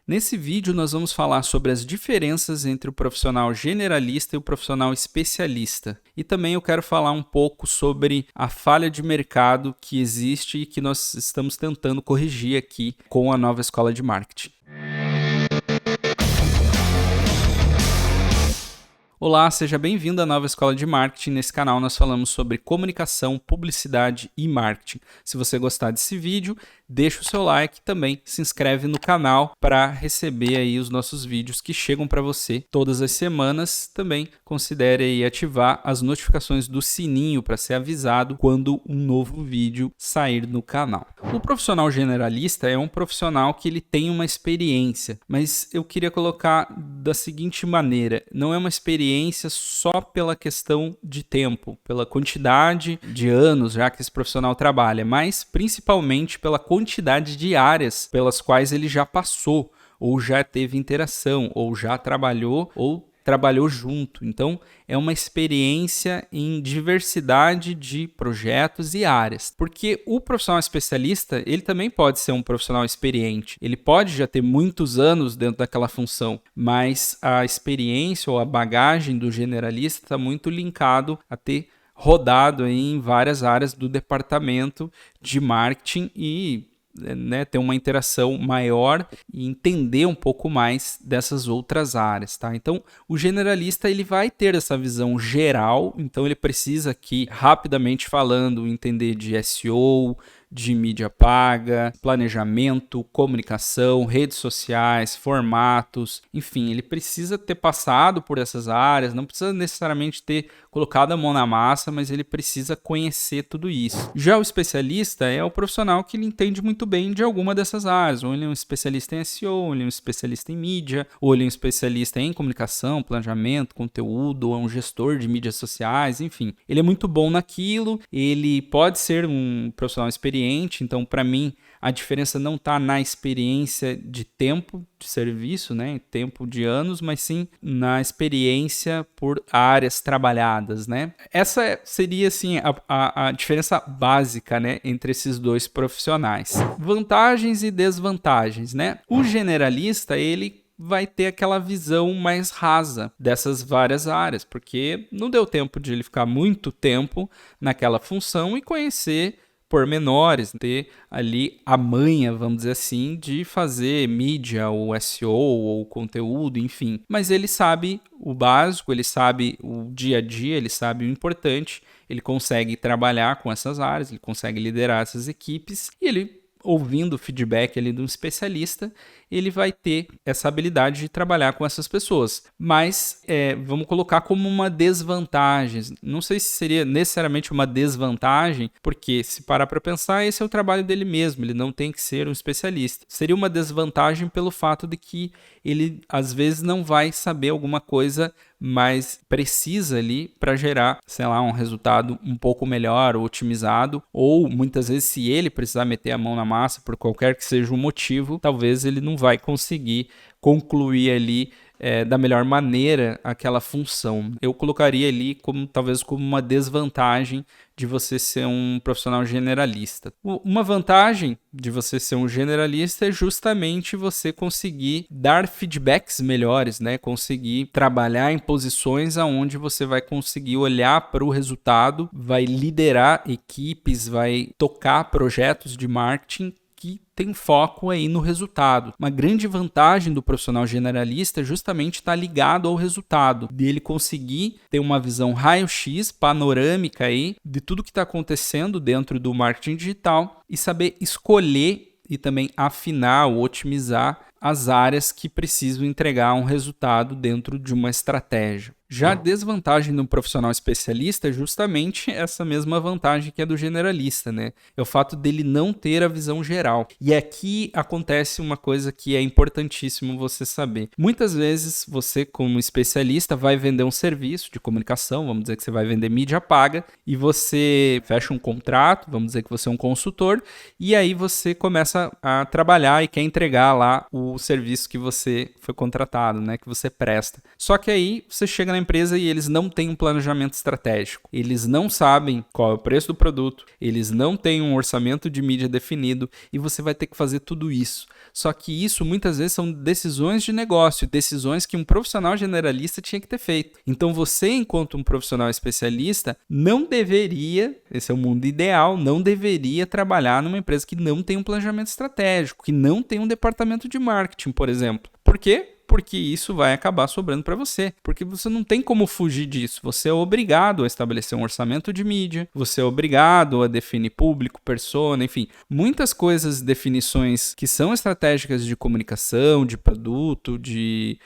Nesse vídeo nós vamos falar sobre as diferenças entre o profissional generalista e o profissional especialista. E também eu quero falar um pouco sobre a falha de mercado que existe e que nós estamos tentando corrigir aqui com a nova escola de marketing. Olá, seja bem-vindo à nova escola de marketing. Nesse canal nós falamos sobre comunicação, publicidade e marketing. Se você gostar desse vídeo, deixa o seu like e também se inscreve no canal para receber aí os nossos vídeos que chegam para você todas as semanas. Também considere aí ativar as notificações do sininho para ser avisado quando um novo vídeo sair no canal. O profissional generalista é um profissional que ele tem uma experiência, mas eu queria colocar da seguinte maneira: não é uma experiência só pela questão de tempo, pela quantidade de anos já que esse profissional trabalha, mas principalmente pela quantidade de áreas pelas quais ele já passou, ou já teve interação, ou já trabalhou, ou trabalhou junto. Então, é uma experiência em diversidade de projetos e áreas. Porque o profissional especialista, ele também pode ser um profissional experiente. Ele pode já ter muitos anos dentro daquela função, mas a experiência ou a bagagem do generalista está muito linkado a ter rodado em várias áreas do departamento de marketing e ter uma interação maior e entender um pouco mais dessas outras áreas, tá? Então, o generalista ele vai ter essa visão geral, então ele precisa aqui, rapidamente falando, entender de SEO, de mídia paga, planejamento, comunicação, redes sociais, formatos, enfim, ele precisa ter passado por essas áreas, não precisa necessariamente ter colocado a mão na massa, mas ele precisa conhecer tudo isso. Já o especialista é o profissional que ele entende muito bem de alguma dessas áreas, ou ele é um especialista em SEO, ou ele é um especialista em mídia, ou ele é um especialista em comunicação, planejamento, conteúdo, ou é um gestor de mídias sociais, enfim. Ele é muito bom naquilo, ele pode ser um profissional experiente. Então, para mim, a diferença não está na experiência de tempo de serviço, né? Tempo de anos, mas sim na experiência por áreas trabalhadas, né? Essa seria, assim, a diferença básica, né, entre esses dois profissionais. Vantagens e desvantagens, né? O generalista, ele vai ter aquela visão mais rasa dessas várias áreas, porque não deu tempo de ele ficar muito tempo naquela função e conhecer pormenores, ter ali a manha, vamos dizer assim, de fazer mídia ou SEO ou conteúdo, enfim. Mas ele sabe o básico, ele sabe o dia a dia, ele sabe o importante, ele consegue trabalhar com essas áreas, ele consegue liderar essas equipes e ele, ouvindo o feedback ali de um especialista, ele vai ter essa habilidade de trabalhar com essas pessoas. Mas vamos colocar como uma desvantagem. Não sei se seria necessariamente uma desvantagem, porque se parar para pensar, esse é o trabalho dele mesmo, ele não tem que ser um especialista. Seria uma desvantagem pelo fato de que ele, às vezes, não vai saber alguma coisa mais precisa ali para gerar, sei lá, um resultado um pouco melhor, otimizado, ou muitas vezes se ele precisar meter a mão na massa por qualquer que seja o motivo, talvez ele não vai conseguir concluir ali da melhor maneira aquela função. Eu colocaria ali talvez como uma desvantagem de você ser um profissional generalista. Uma vantagem de você ser um generalista é justamente você conseguir dar feedbacks melhores, né? Conseguir trabalhar em posições aonde você vai conseguir olhar para o resultado, vai liderar equipes, vai tocar projetos de marketing que tem foco aí no resultado. Uma grande vantagem do profissional generalista é justamente estar ligado ao resultado, dele conseguir ter uma visão raio-x, panorâmica aí de tudo que está acontecendo dentro do marketing digital e saber escolher e também afinar ou otimizar as áreas que precisam entregar um resultado dentro de uma estratégia. Já a desvantagem do profissional especialista é justamente essa mesma vantagem que é do generalista, né? É o fato dele não ter a visão geral. E aqui acontece uma coisa que é importantíssimo você saber. Muitas vezes você, como especialista, vai vender um serviço de comunicação, vamos dizer que você vai vender mídia paga, e você fecha um contrato, vamos dizer que você é um consultor, e aí você começa a trabalhar e quer entregar lá o o serviço que você foi contratado, né, que você presta. Só que aí você chega na empresa e eles não têm um planejamento estratégico. Eles não sabem qual é o preço do produto, eles não têm um orçamento de mídia definido e você vai ter que fazer tudo isso. Só que isso muitas vezes são decisões de negócio, decisões que um profissional generalista tinha que ter feito. Então você, enquanto um profissional especialista, não deveria, esse é o mundo ideal, não deveria trabalhar numa empresa que não tem um planejamento estratégico, que não tem um departamento de marketing, por exemplo. Por quê? Porque isso vai acabar sobrando para você, porque você não tem como fugir disso. Você é obrigado a estabelecer um orçamento de mídia, você é obrigado a definir público, persona, enfim, muitas coisas, definições que são estratégicas de comunicação, de produto, de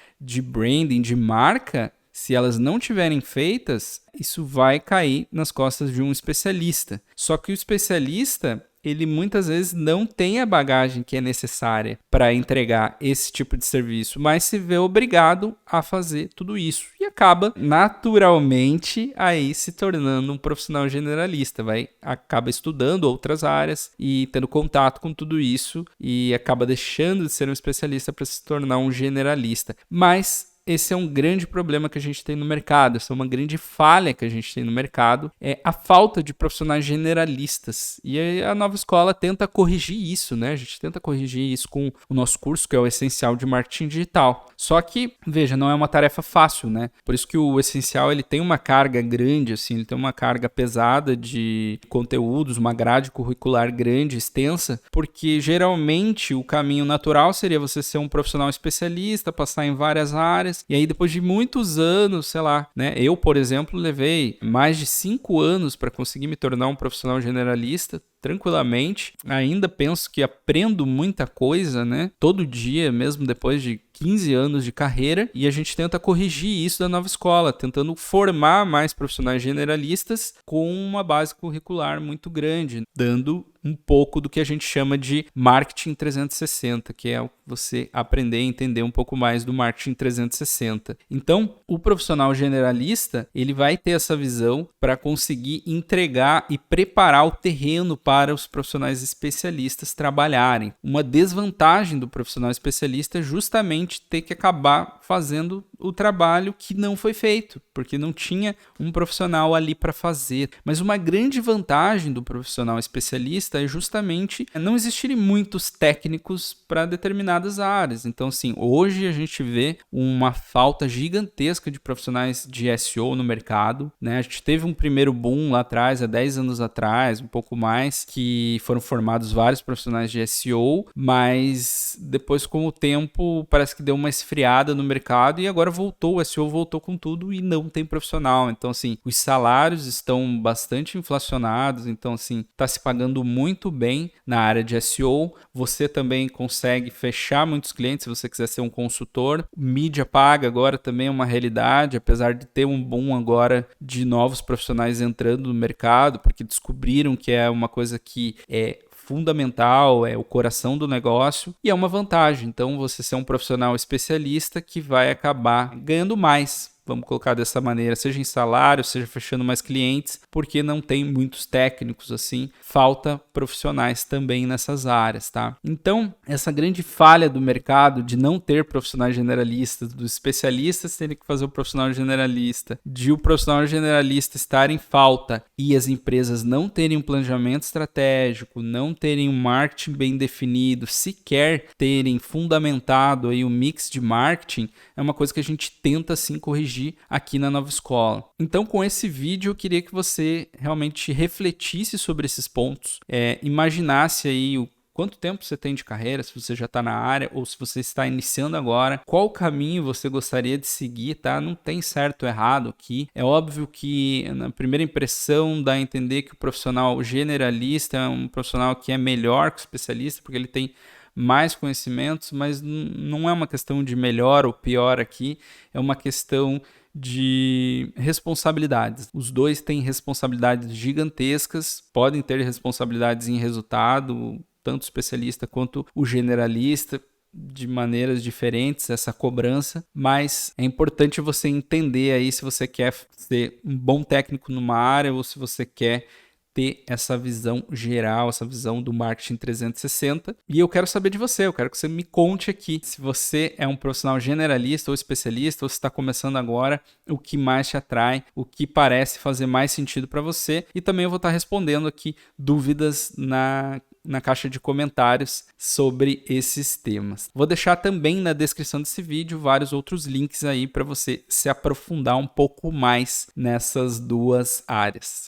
branding, de marca. Se elas não tiverem feitas, isso vai cair nas costas de um especialista. Só que o especialista, ele muitas vezes não tem a bagagem que é necessária para entregar esse tipo de serviço, mas se vê obrigado a fazer tudo isso e acaba naturalmente aí se tornando um profissional generalista, acaba estudando outras áreas e tendo contato com tudo isso e acaba deixando de ser um especialista para se tornar um generalista. Mas esse é um grande problema que a gente tem no mercado, essa é uma grande falha que a gente tem no mercado, é a falta de profissionais generalistas. E a Nova Escola tenta corrigir isso, né? A gente tenta corrigir isso com o nosso curso, que é o Essencial de Marketing Digital. Só que, veja, não é uma tarefa fácil, né? Por isso que o Essencial, ele tem uma carga grande, assim, ele tem uma carga pesada de conteúdos, uma grade curricular grande, extensa, porque geralmente o caminho natural seria você ser um profissional especialista, passar em várias áreas, e aí depois de muitos anos, sei lá, né? Eu, por exemplo, levei mais de 5 anos para conseguir me tornar um profissional generalista, tranquilamente. Ainda penso que aprendo muita coisa, né? Todo dia, mesmo depois de 15 anos de carreira, e a gente tenta corrigir isso da Nova Escola, tentando formar mais profissionais generalistas com uma base curricular muito grande, dando um pouco do que a gente chama de marketing 360, que é você aprender a entender um pouco mais do marketing 360. Então, o profissional generalista, ele vai ter essa visão para conseguir entregar e preparar o terreno para os profissionais especialistas trabalharem. Uma desvantagem do profissional especialista é justamente ter que acabar fazendo o trabalho que não foi feito, porque não tinha um profissional ali para fazer. Mas uma grande vantagem do profissional especialista é justamente não existirem muitos técnicos para determinadas áreas. Então, assim, hoje a gente vê uma falta gigantesca de profissionais de SEO no mercado, né? A gente teve um primeiro boom lá atrás, há 10 anos atrás, um pouco mais, que foram formados vários profissionais de SEO, mas depois, com o tempo, parece que deu uma esfriada no mercado e agora voltou, o SEO voltou com tudo e não tem profissional. Então, assim, os salários estão bastante inflacionados, então, assim, está se pagando muito bem na área de SEO. Você também consegue fechar muitos clientes se você quiser ser um consultor. Mídia paga agora também é uma realidade, apesar de ter um boom agora de novos profissionais entrando no mercado, porque descobriram que é uma coisa que é fundamental, é o coração do negócio e é uma vantagem. Então, você ser um profissional especialista que vai acabar ganhando mais, vamos colocar dessa maneira, seja em salário, seja fechando mais clientes, porque não tem muitos técnicos assim, falta profissionais também nessas áreas, tá? Então, essa grande falha do mercado de não ter profissionais generalistas, dos especialistas terem que fazer o profissional generalista, de o profissional generalista estar em falta e as empresas não terem um planejamento estratégico, não terem um marketing bem definido, sequer terem fundamentado aí o mix de marketing, é uma coisa que a gente tenta sim corrigir aqui na Nova Escola. Então, com esse vídeo, eu queria que você realmente refletisse sobre esses pontos, imaginasse aí o quanto tempo você tem de carreira, se você já está na área ou se você está iniciando agora, qual caminho você gostaria de seguir, tá? Não tem certo ou errado aqui. É óbvio que na primeira impressão dá a entender que o profissional generalista é um profissional que é melhor que o especialista, porque ele tem mais conhecimentos, mas não é uma questão de melhor ou pior aqui, é uma questão de responsabilidades. Os dois têm responsabilidades gigantescas, podem ter responsabilidades em resultado, tanto o especialista quanto o generalista, de maneiras diferentes, essa cobrança, mas é importante você entender aí se você quer ser um bom técnico numa área ou se você quer ter essa visão geral, essa visão do marketing 360. E eu quero saber de você, eu quero que você me conte aqui se você é um profissional generalista ou especialista, ou se está começando agora, o que mais te atrai, o que parece fazer mais sentido para você. E também eu vou estar respondendo aqui dúvidas na caixa de comentários sobre esses temas. Vou deixar também na descrição desse vídeo vários outros links aí para você se aprofundar um pouco mais nessas duas áreas.